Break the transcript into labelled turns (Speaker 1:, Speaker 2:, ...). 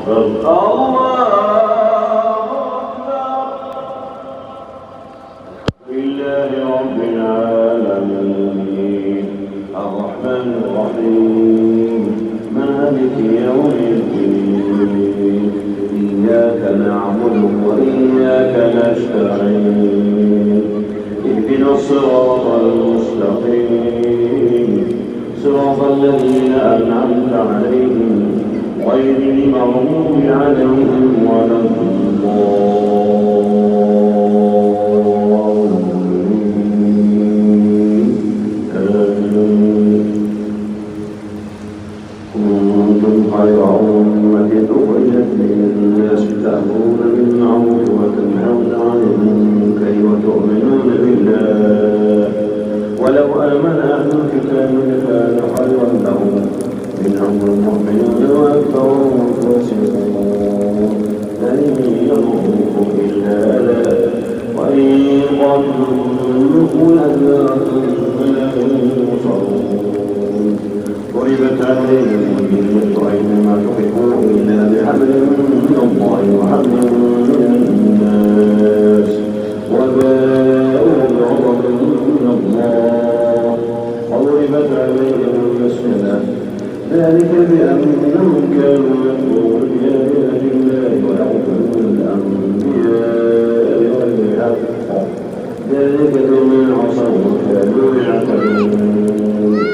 Speaker 1: الله أكبر. لله رب العالمين الرحمن الرحيم مالك يوم الدين إياك نعبد وإياك نستعين اهدنا الصراط المستقيم صراط الذين أنعمت عليهم غير المغضوب عليهم ولا الضالين. كنتم خير أمة أخرجت للناس تأمرون بالمعروف وتنهون عن المنكر وتؤمنون بالله ولو آمن أهل الكتاب لكان خيرا لهم منهم المؤمنون وأكثرهم الفاسقون لن يضروكم إلا أذى وإن يقاتلوكم يأذوكم فلا ينصرون. ضربت عليهم الذلة أينما تقفوا إلا بحبل من الله وحبل من الناس وباءوا بغضب من الله وضربت عليهم المسكنة ذلك بأنهم كانوا يكفرون بآيات الله ويقتلون الأنبياء بغير حق ذلك بما عصوا وكانوا يعتدون.